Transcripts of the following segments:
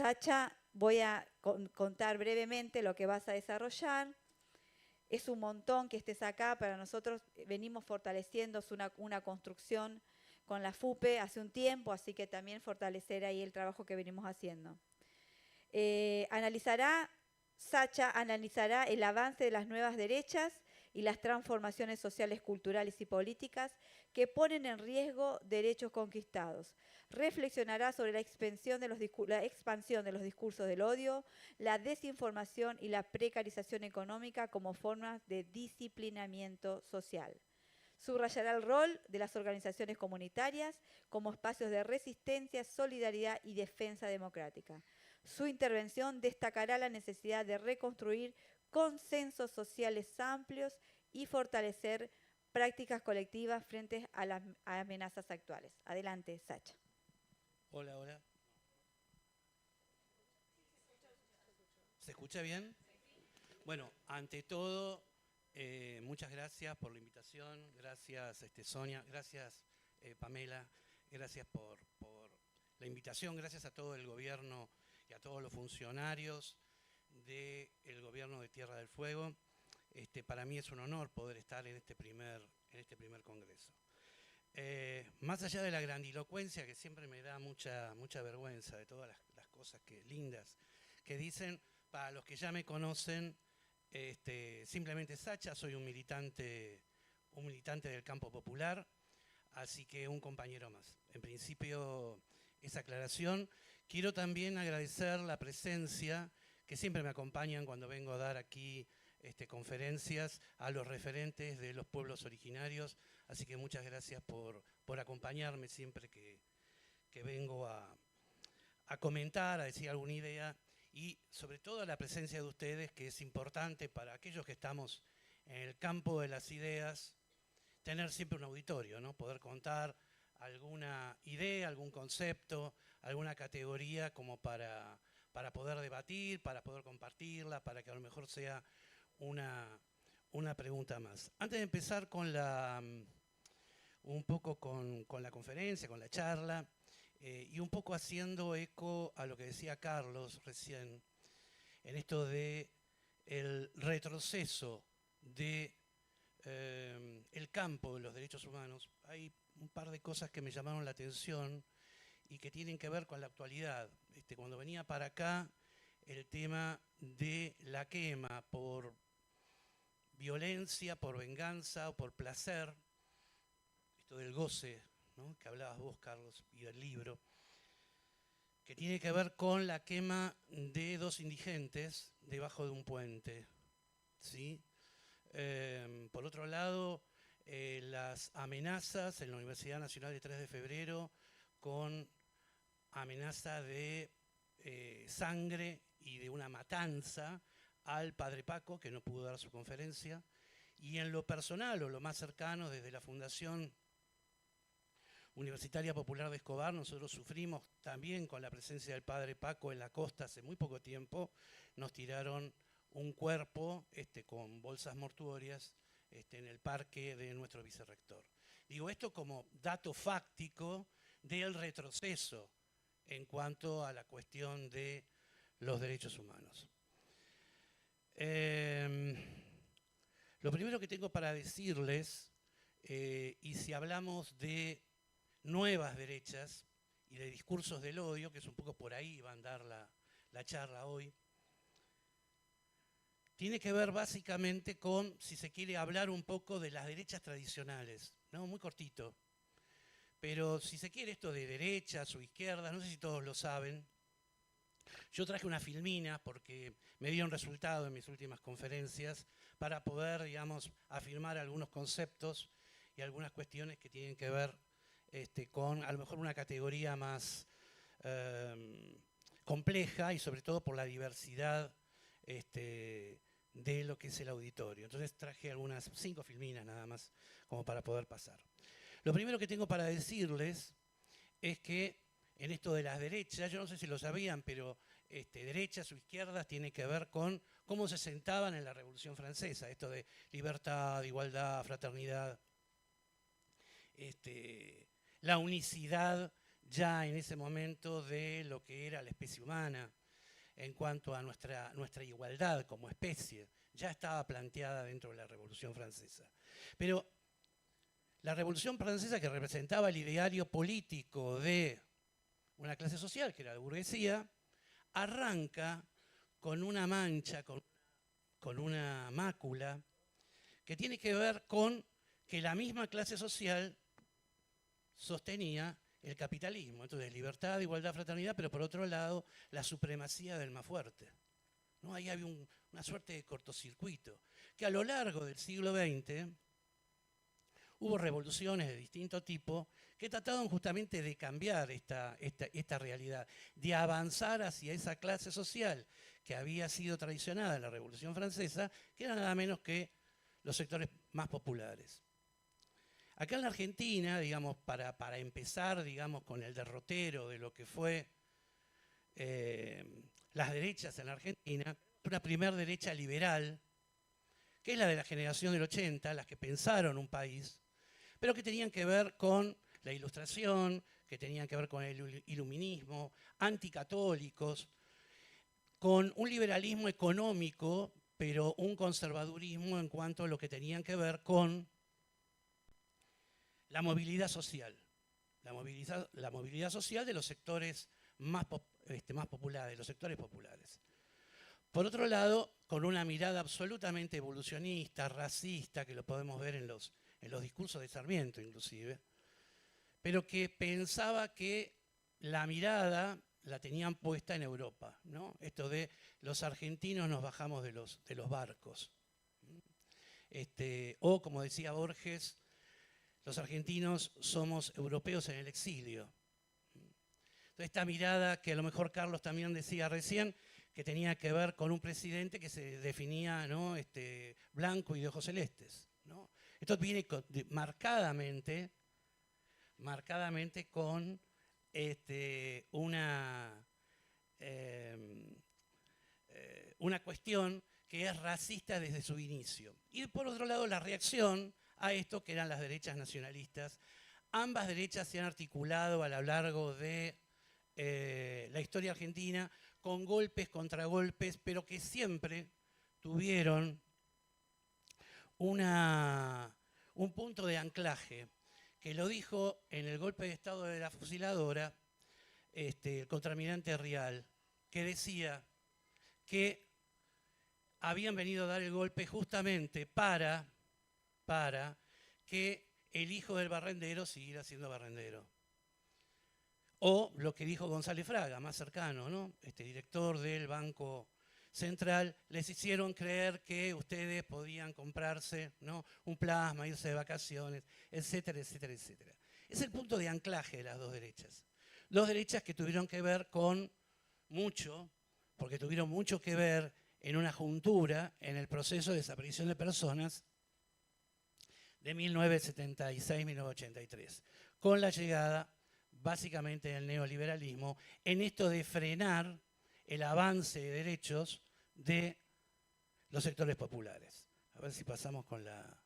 Sacha, voy a contar brevemente lo que vas a desarrollar. Es un montón que estés acá. Para nosotros venimos fortaleciendo una construcción con la FUPE hace un tiempo, así que también fortalecer ahí el trabajo que venimos haciendo. Sacha analizará el avance de las nuevas derechas y las transformaciones sociales, culturales y políticas que ponen en riesgo derechos conquistados. Reflexionará sobre la expansión de los discursos del odio, la desinformación y la precarización económica como formas de disciplinamiento social. Subrayará el rol de las organizaciones comunitarias como espacios de resistencia, solidaridad y defensa democrática. Su intervención destacará la necesidad de reconstruir consensos sociales amplios y fortalecer prácticas colectivas frente a las amenazas actuales. Adelante, Sacha. Hola, hola. ¿Se escucha bien? Bueno, ante todo, muchas gracias por la invitación, gracias Sonia, gracias Pamela, gracias por la invitación, gracias a todo el gobierno y a todos los funcionarios del gobierno de Tierra del Fuego. Para mí es un honor poder estar en este primer congreso. Más allá de la grandilocuencia, que siempre me da mucha vergüenza de todas las cosas lindas que dicen, para los que ya me conocen, simplemente Sacha, soy un militante del campo popular, así que un compañero más. En principio, esa aclaración. Quiero también agradecer la presencia que siempre me acompañan cuando vengo a dar aquí conferencias a los referentes de los pueblos originarios, así que muchas gracias por acompañarme siempre que vengo a comentar, a decir alguna idea, y sobre todo la presencia de ustedes, que es importante para aquellos que estamos en el campo de las ideas, tener siempre un auditorio, ¿no? Poder contar alguna idea, algún concepto, alguna categoría como para poder debatir, para poder compartirla, para que a lo mejor sea una pregunta más. Antes de empezar con un poco con la conferencia, con la charla, y un poco haciendo eco a lo que decía Carlos recién, en esto de el retroceso de el campo de los derechos humanos, hay un par de cosas que me llamaron la atención y que tienen que ver con la actualidad. Cuando venía para acá, el tema de la quema por violencia, por venganza o por placer, esto del goce, ¿no?, que hablabas vos, Carlos, y del libro, que tiene que ver con la quema de 2 indigentes debajo de un puente, ¿sí? Por otro lado, las amenazas en la Universidad Nacional de 3 de Febrero con amenaza de sangre y de una matanza al padre Paco, que no pudo dar su conferencia, y en lo personal o lo más cercano, desde la Fundación Universitaria Popular de Escobar, nosotros sufrimos también con la presencia del padre Paco en la costa hace muy poco tiempo. Nos tiraron un cuerpo con bolsas mortuorias en el parque de nuestro vicerrector. Digo esto como dato fáctico del retroceso en cuanto a la cuestión de los derechos humanos. Lo primero que tengo para decirles, y si hablamos de nuevas derechas y de discursos del odio, que es un poco por ahí va a andar la charla hoy, tiene que ver básicamente con, si se quiere, hablar un poco de las derechas tradicionales, ¿no? Muy cortito. Pero si se quiere esto de derechas o izquierdas, no sé si todos lo saben. Yo traje una filmina porque me dieron resultado en mis últimas conferencias para poder, digamos, afirmar algunos conceptos y algunas cuestiones que tienen que ver con a lo mejor una categoría más compleja y sobre todo por la diversidad de lo que es el auditorio. Entonces traje algunas 5 filminas nada más como para poder pasar. Lo primero que tengo para decirles es que en esto de las derechas, yo no sé si lo sabían, pero derechas o izquierdas tiene que ver con cómo se sentaban en la Revolución Francesa, esto de libertad, igualdad, fraternidad, la unicidad ya en ese momento de lo que era la especie humana en cuanto a nuestra igualdad como especie. Ya estaba planteada dentro de la Revolución Francesa. Pero la Revolución Francesa, que representaba el ideario político de una clase social, que era la burguesía, arranca con una mancha, con una mácula, que tiene que ver con que la misma clase social sostenía el capitalismo. Entonces, libertad, igualdad, fraternidad, pero por otro lado, la supremacía del más fuerte. ¿No? Ahí había una suerte de cortocircuito, que a lo largo del siglo XX hubo revoluciones de distinto tipo que trataron justamente de cambiar esta realidad, de avanzar hacia esa clase social que había sido traicionada en la Revolución Francesa, que era nada menos que los sectores más populares. Acá en la Argentina, digamos, para empezar, digamos, con el derrotero de lo que fue las derechas en la Argentina, una primer derecha liberal, que es la de la generación del 80, las que pensaron un país, pero que tenían que ver con la Ilustración, que tenían que ver con el iluminismo, anticatólicos, con un liberalismo económico, pero un conservadurismo en cuanto a lo que tenían que ver con la movilidad social. La movilidad social de los sectores más populares, de los sectores populares. Por otro lado, con una mirada absolutamente evolucionista, racista, que lo podemos ver en los discursos de Sarmiento inclusive, pero que pensaba que la mirada la tenían puesta en Europa, ¿no? Esto de los argentinos nos bajamos de los barcos. O, como decía Borges, los argentinos somos europeos en el exilio. Entonces, esta mirada que a lo mejor Carlos también decía recién, que tenía que ver con un presidente que se definía, ¿no? Blanco y de ojos celestes, ¿no? Esto viene marcadamente con una cuestión que es racista desde su inicio. Y por otro lado, la reacción a esto, que eran las derechas nacionalistas. Ambas derechas se han articulado a lo largo de la historia argentina con golpes, contragolpes, pero que siempre tuvieron un punto de anclaje, que lo dijo en el golpe de estado de la fusiladora el contraalmirante Rial, que decía que habían venido a dar el golpe justamente para que el hijo del barrendero siguiera siendo barrendero. O lo que dijo González Fraga, más cercano, ¿no? Director del Banco Central, les hicieron creer que ustedes podían comprarse, ¿no? Un plasma, irse de vacaciones, etcétera, etcétera, etcétera. Es el punto de anclaje de las dos derechas. Dos derechas que tuvieron que ver con mucho, porque tuvieron mucho que ver en una juntura en el proceso de desaparición de personas de 1976-1983, con la llegada básicamente del neoliberalismo en esto de frenar el avance de derechos de los sectores populares. A ver si pasamos con la...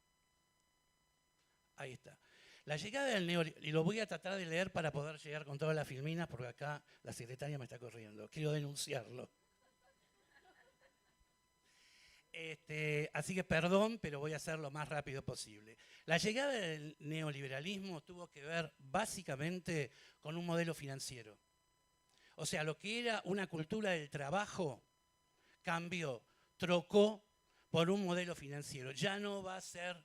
Ahí está. La llegada del neoliberalismo, y lo voy a tratar de leer para poder llegar con todas las filminas, porque acá la secretaria me está corriendo. Quiero denunciarlo. Así que perdón, pero voy a hacer lo más rápido posible. La llegada del neoliberalismo tuvo que ver básicamente con un modelo financiero. O sea, lo que era una cultura del trabajo cambió, trocó por un modelo financiero. Ya no va a ser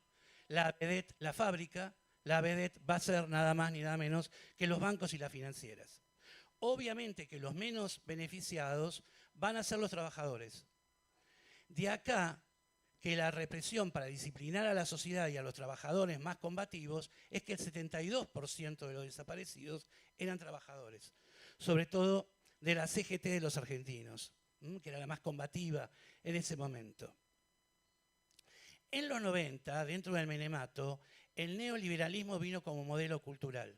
la vedette, la fábrica, la vedette va a ser nada más ni nada menos que los bancos y las financieras. Obviamente que los menos beneficiados van a ser los trabajadores. De acá que la represión para disciplinar a la sociedad y a los trabajadores más combativos es que el 72% de los desaparecidos eran trabajadores, sobre todo de la CGT de los argentinos, que era la más combativa en ese momento. En los 90, dentro del menemato, el neoliberalismo vino como modelo cultural.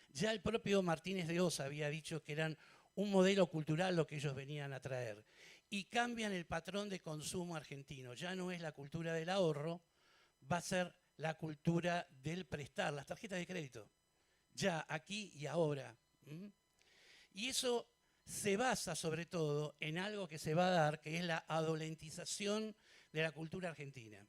Ya el propio Martínez de Oz había dicho que eran un modelo cultural lo que ellos venían a traer. Y cambian el patrón de consumo argentino. Ya no es la cultura del ahorro, va a ser la cultura del prestar, las tarjetas de crédito. Ya, aquí y ahora. ¿Mm? Y eso se basa sobre todo en algo que se va a dar, que es la adolentización de la cultura argentina.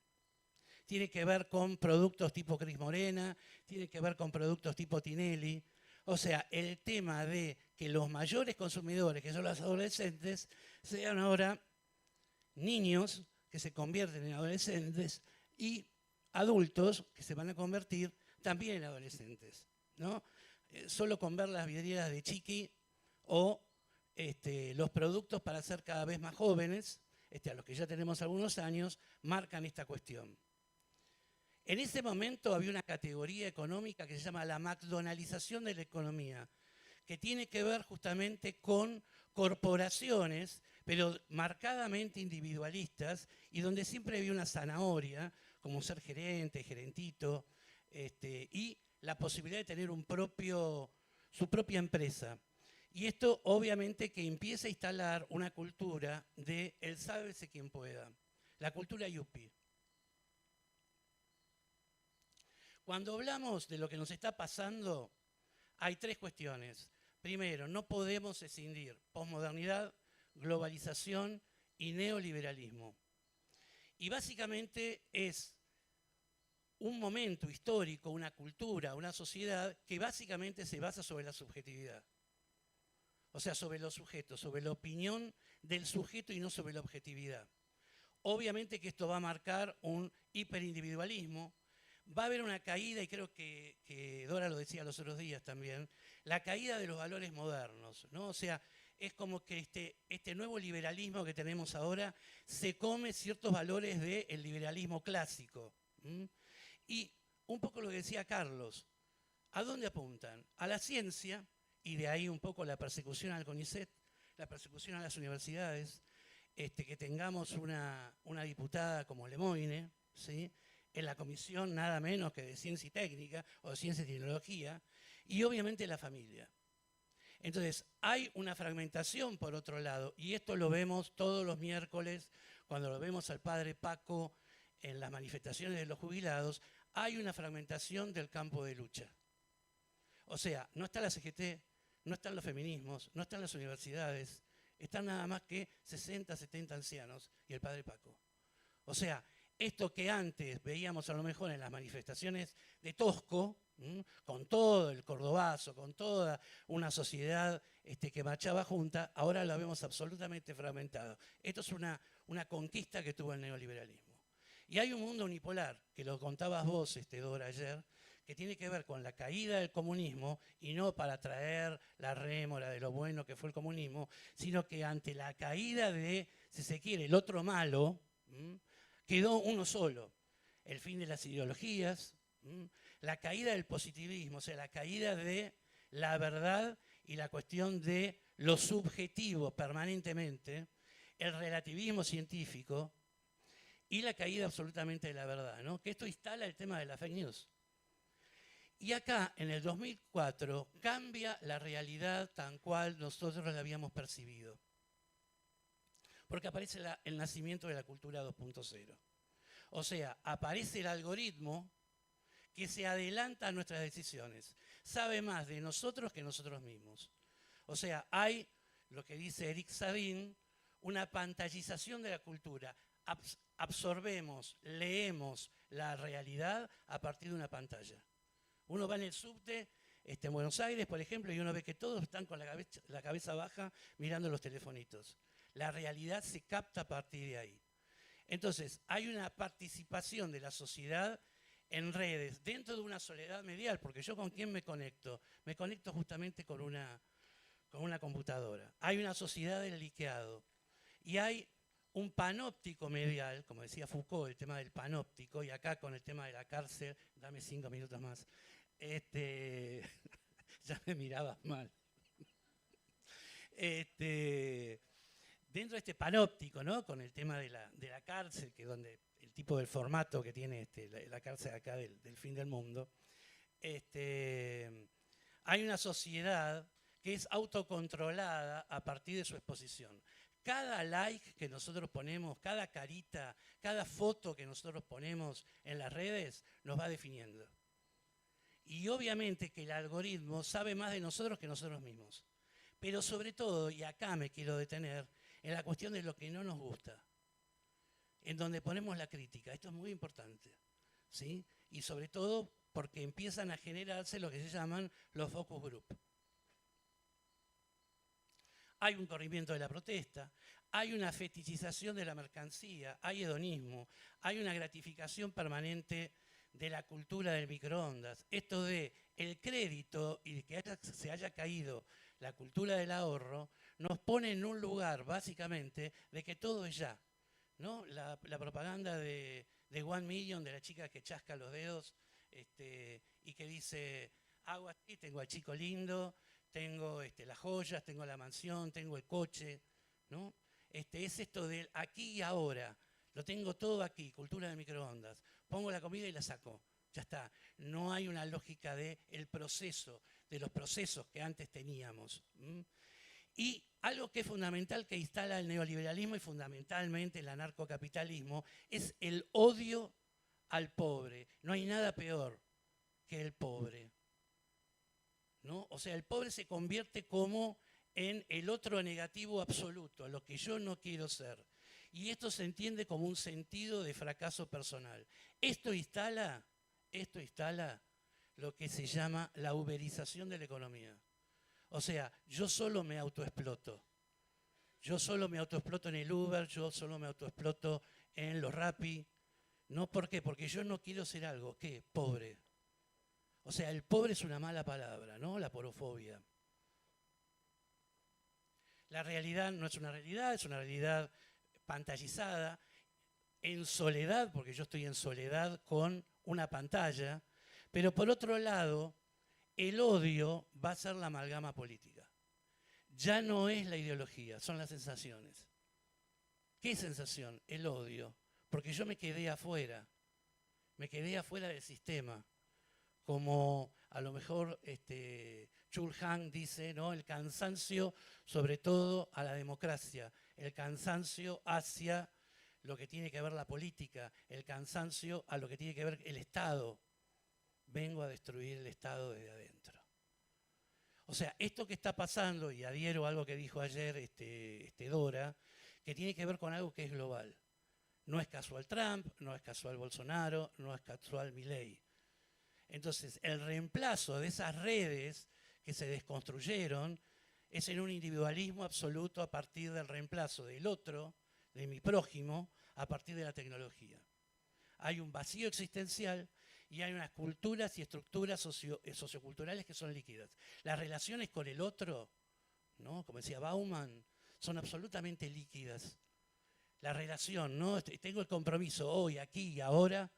Tiene que ver con productos tipo Cris Morena, tiene que ver con productos tipo Tinelli. O sea, el tema de que los mayores consumidores, que son los adolescentes, sean ahora niños que se convierten en adolescentes y adultos que se van a convertir también en adolescentes, ¿no? Solo con ver las vidrieras de Chiqui o los productos para ser cada vez más jóvenes, a los que ya tenemos algunos años, marcan esta cuestión. En ese momento había una categoría económica que se llama la McDonaldización de la economía, que tiene que ver justamente con corporaciones, pero marcadamente individualistas, y donde siempre había una zanahoria, como ser gerente, gerentito, y la posibilidad de tener su propia empresa. Y esto obviamente que empieza a instalar una cultura de el sálvese quien pueda, la cultura yuppie. Cuando hablamos de lo que nos está pasando, hay tres cuestiones. Primero, no podemos escindir posmodernidad, globalización y neoliberalismo. Y básicamente es un momento histórico, una cultura, una sociedad que básicamente se basa sobre la subjetividad. O sea, sobre los sujetos, sobre la opinión del sujeto y no sobre la objetividad. Obviamente que esto va a marcar un hiperindividualismo, va a haber una caída, y creo que Dora lo decía los otros días también, la caída de los valores modernos, ¿no? O sea, es como que este nuevo liberalismo que tenemos ahora se come ciertos valores del liberalismo clásico. Y un poco lo que decía Carlos, ¿a dónde apuntan? A la ciencia, y de ahí un poco la persecución al CONICET, la persecución a las universidades, que tengamos una diputada como Lemoine, ¿sí?, en la comisión nada menos que de Ciencia y Técnica o de Ciencia y Tecnología, y obviamente la familia. Entonces, hay una fragmentación por otro lado, y esto lo vemos todos los miércoles, cuando lo vemos al padre Paco en las manifestaciones de los jubilados, hay una fragmentación del campo de lucha. O sea, no está la CGT, no están los feminismos, no están las universidades, están nada más que 60, 70 ancianos y el padre Paco. O sea, esto que antes veíamos a lo mejor en las manifestaciones de Tosco, con todo el cordobazo, con toda una sociedad que marchaba junta, ahora la vemos absolutamente fragmentada. Esto es una conquista que tuvo el neoliberalismo. Y hay un mundo unipolar, que lo contabas vos, Dora, ayer, que tiene que ver con la caída del comunismo, y no para traer la rémora de lo bueno que fue el comunismo, sino que ante la caída de, si se quiere, el otro malo, quedó uno solo: el fin de las ideologías, la caída del positivismo, o sea, la caída de la verdad y la cuestión de lo subjetivo permanentemente, el relativismo científico y la caída absolutamente de la verdad, ¿no? Que esto instala el tema de la fake news. Y acá, en el 2004, cambia la realidad tal cual nosotros la habíamos percibido. Porque aparece el nacimiento de la cultura 2.0. O sea, aparece el algoritmo que se adelanta a nuestras decisiones. Sabe más de nosotros que nosotros mismos. O sea, hay, lo que dice Eric Sabin, una pantallización de la cultura. Absorbemos, leemos la realidad a partir de una pantalla. Uno va en el subte en Buenos Aires, por ejemplo, y uno ve que todos están con la cabeza baja mirando los telefonitos. La realidad se capta a partir de ahí. Entonces, hay una participación de la sociedad en redes, dentro de una soledad medial, porque yo ¿con quién me conecto? Me conecto justamente con una computadora. Hay una sociedad del liqueado. Y hay un panóptico medial, como decía Foucault, el tema del panóptico, y acá con el tema de la cárcel, dame 5 minutos más, ya me mirabas mal. Dentro de este panóptico, ¿no?, con el tema de la cárcel, que es donde el tipo del formato que tiene la cárcel acá del fin del mundo, hay una sociedad que es autocontrolada a partir de su exposición. Cada like que nosotros ponemos, cada carita, cada foto que nosotros ponemos en las redes nos va definiendo. Y obviamente que el algoritmo sabe más de nosotros que nosotros mismos. Pero sobre todo, y acá me quiero detener, en la cuestión de lo que no nos gusta, en donde ponemos la crítica. Esto es muy importante, ¿sí? Y sobre todo porque empiezan a generarse lo que se llaman los focus group. Hay un corrimiento de la protesta, hay una fetichización de la mercancía, hay hedonismo, hay una gratificación permanente de la cultura del microondas. Esto de el crédito y que se haya caído la cultura del ahorro nos pone en un lugar, básicamente, de que todo es ya, ¿no? La propaganda de 1 Million, de la chica que chasca los dedos y que dice, hago así, tengo al chico lindo, tengo las joyas, tengo la mansión, tengo el coche, ¿no? Es esto del aquí y ahora, lo tengo todo aquí, cultura de microondas, pongo la comida y la saco, ya está. No hay una lógica de los procesos que antes teníamos. Y algo que es fundamental que instala el neoliberalismo y fundamentalmente el anarcocapitalismo es el odio al pobre. No hay nada peor que el pobre, ¿no? O sea, el pobre se convierte como en el otro negativo absoluto, lo que yo no quiero ser. Y esto se entiende como un sentido de fracaso personal. Esto instala lo que se llama la uberización de la economía. O sea, yo solo me autoexploto. Yo solo me autoexploto en el Uber, yo solo me autoexploto en los Rappi. ¿No? ¿Por qué? Porque yo no quiero ser algo, ¿qué? Pobre. O sea, el pobre es una mala palabra, ¿no? La porofobia. La realidad no es una realidad pantallizada, en soledad, porque yo estoy en soledad con una pantalla, pero por otro lado, el odio va a ser la amalgama política. Ya no es la ideología, son las sensaciones. ¿Qué sensación? El odio. Porque yo me quedé afuera del sistema. Como a lo mejor Chul Han dice, ¿no? El cansancio sobre todo a la democracia, el cansancio hacia lo que tiene que ver la política, el cansancio a lo que tiene que ver el Estado. Vengo a destruir el Estado desde adentro. O sea, esto que está pasando, y adhiero a algo que dijo ayer Dora, que tiene que ver con algo que es global. No es casual Trump, no es casual Bolsonaro, no es casual Milei. Entonces, el reemplazo de esas redes que se desconstruyeron es en un individualismo absoluto a partir del reemplazo del otro, de mi prójimo, a partir de la tecnología. Hay un vacío existencial y hay unas culturas y estructuras socioculturales que son líquidas. Las relaciones con el otro, ¿no? Como decía Bauman, son absolutamente líquidas. La relación, ¿no? Tengo el compromiso hoy, aquí y ahora,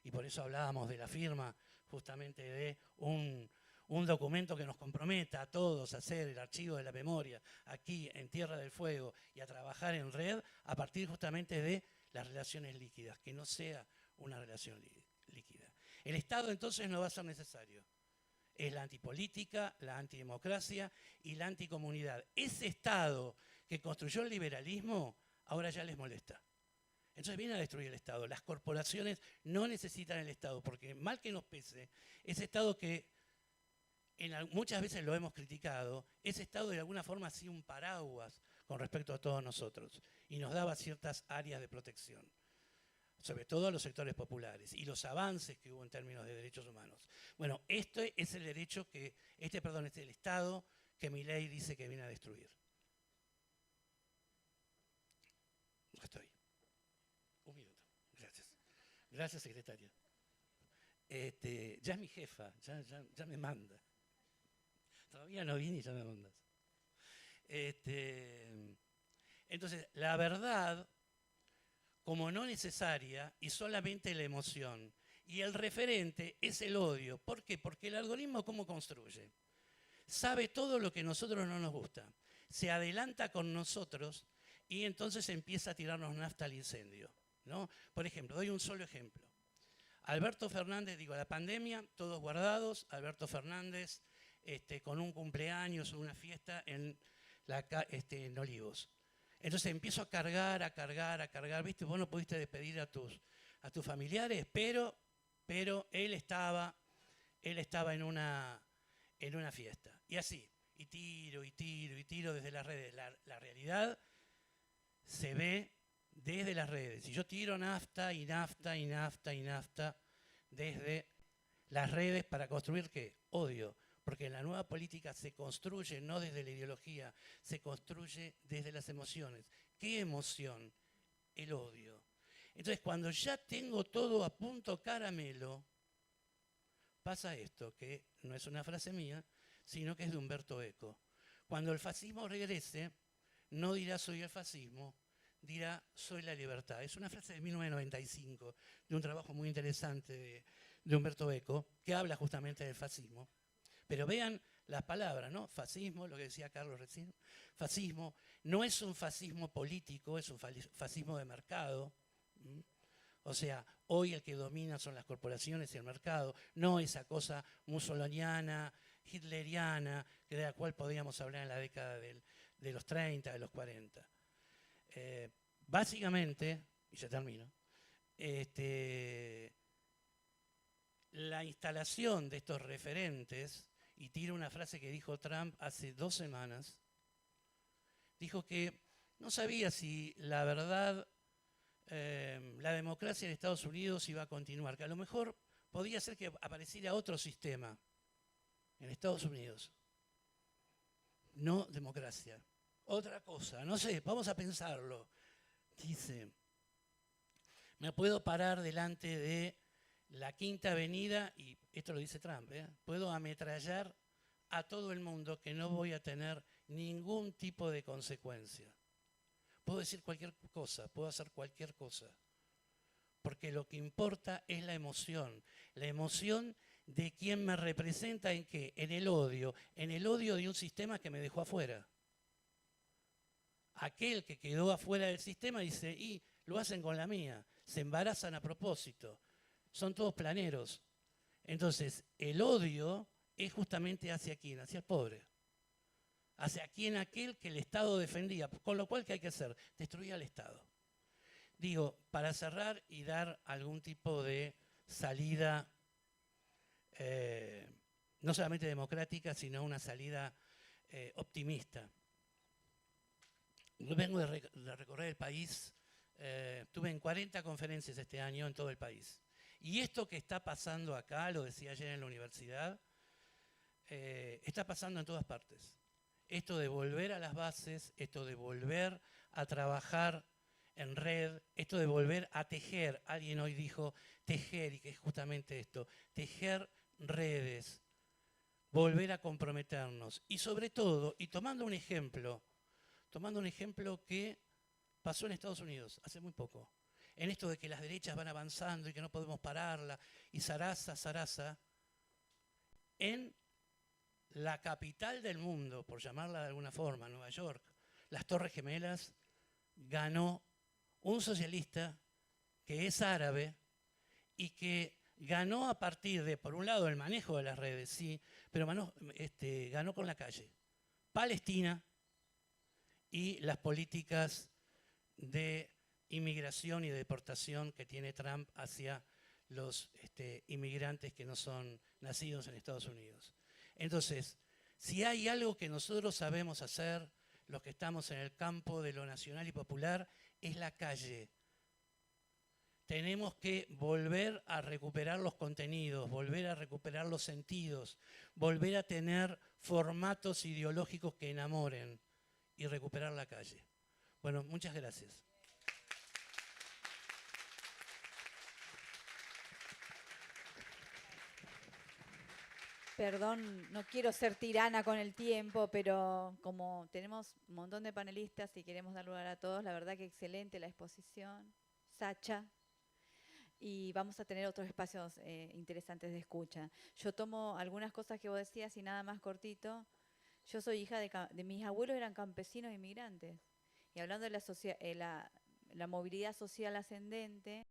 y por eso hablábamos de la firma justamente de un documento que nos comprometa a todos a hacer el archivo de la memoria aquí en Tierra del Fuego y a trabajar en red a partir justamente de las relaciones líquidas, que no sea una relación líquida. El Estado entonces no va a ser necesario. Es la antipolítica, la antidemocracia y la anticomunidad. Ese Estado que construyó el liberalismo ahora ya les molesta. Entonces viene a destruir el Estado. Las corporaciones no necesitan el Estado, porque mal que nos pese, ese Estado que muchas veces lo hemos criticado, ese Estado de alguna forma hacía un paraguas con respecto a todos nosotros y nos daba ciertas áreas de protección, sobre todo a los sectores populares y los avances que hubo en términos de derechos humanos. Bueno, este es el derecho que, es el Estado que Milei dice que viene a destruir. No estoy. Un minuto. Gracias. Gracias, secretaria. Ya es mi jefa, ya me manda. Todavía no vine y ya me mandas. Entonces, la verdad, como no necesaria y solamente la emoción, y el referente es el odio. ¿Por qué? Porque el algoritmo, ¿cómo construye? Sabe todo lo que a nosotros no nos gusta. Se adelanta con nosotros y entonces empieza a tirarnos nafta al incendio, ¿no? Por ejemplo, doy un solo ejemplo. Alberto Fernández, la pandemia, todos guardados, Alberto Fernández con un cumpleaños o una fiesta en Olivos. Entonces empiezo a cargar, ¿viste? Vos no pudiste despedir a tus familiares, pero él estaba él estaba en una fiesta. Y así, y tiro, y tiro, y tiro desde las redes. La realidad se ve desde las redes. Y yo tiro nafta, y nafta, y nafta, y nafta desde las redes para construir, ¿qué? Odio. Porque la nueva política se construye no desde la ideología, se construye desde las emociones. ¿Qué emoción? El odio. Entonces, cuando ya tengo todo a punto caramelo, pasa esto, que no es una frase mía, sino que es de Umberto Eco. Cuando el fascismo regrese, no dirá soy el fascismo, dirá soy la libertad. Es una frase de 1995, de un trabajo muy interesante de Umberto Eco, que habla justamente del fascismo. Pero vean las palabras, ¿no? Fascismo, lo que decía Carlos recién, fascismo, no es un fascismo político, es un fascismo de mercado. O sea, hoy el que domina son las corporaciones y el mercado, no esa cosa mussoliniana, hitleriana, de la cual podíamos hablar en la década de los 30, de los 40. Básicamente, y ya termino, la instalación de estos referentes, y tiro una frase que dijo Trump hace 2 semanas, dijo que no sabía si la verdad, la democracia en Estados Unidos iba a continuar, que a lo mejor podía ser que apareciera otro sistema en Estados Unidos, no democracia, otra cosa, no sé, vamos a pensarlo. Dice, me puedo parar delante de la Quinta Avenida, y esto lo dice Trump, puedo ametrallar a todo el mundo que no voy a tener ningún tipo de consecuencia. Puedo decir cualquier cosa, puedo hacer cualquier cosa, porque lo que importa es la emoción de quien me representa en qué, en el odio de un sistema que me dejó afuera. Aquel que quedó afuera del sistema dice, y lo hacen con la mía, se embarazan a propósito, son todos planeros. Entonces, el odio es justamente hacia quién, hacia el pobre. Hacia quién, aquel que el Estado defendía. Con lo cual, ¿qué hay que hacer? Destruir al Estado. Digo, para cerrar y dar algún tipo de salida, no solamente democrática, sino una salida optimista. Yo vengo de recorrer el país, estuve en 40 conferencias este año en todo el país. Y esto que está pasando acá, lo decía ayer en la universidad, está pasando en todas partes. Esto de volver a las bases, esto de volver a trabajar en red, esto de volver a tejer, alguien hoy dijo tejer, y que es justamente esto, tejer redes, volver a comprometernos. Y sobre todo, y tomando un ejemplo que pasó en Estados Unidos hace muy poco, en esto de que las derechas van avanzando y que no podemos pararla, y zaraza, en la capital del mundo, por llamarla de alguna forma, Nueva York, las Torres Gemelas, ganó un socialista que es árabe y que ganó a partir de, por un lado, el manejo de las redes, sí, pero ganó con la calle. Palestina y las políticas de inmigración y de deportación que tiene Trump hacia los inmigrantes que no son nacidos en Estados Unidos. Entonces, si hay algo que nosotros sabemos hacer, los que estamos en el campo de lo nacional y popular, es la calle. Tenemos que volver a recuperar los contenidos, volver a recuperar los sentidos, volver a tener formatos ideológicos que enamoren y recuperar la calle. Bueno, muchas gracias. Perdón, no quiero ser tirana con el tiempo, pero como tenemos un montón de panelistas y queremos dar lugar a todos, la verdad que excelente la exposición, Sacha, y vamos a tener otros espacios interesantes de escucha. Yo tomo algunas cosas que vos decías y nada más cortito. Yo soy hija de mis abuelos, eran campesinos inmigrantes, y hablando de la movilidad social ascendente,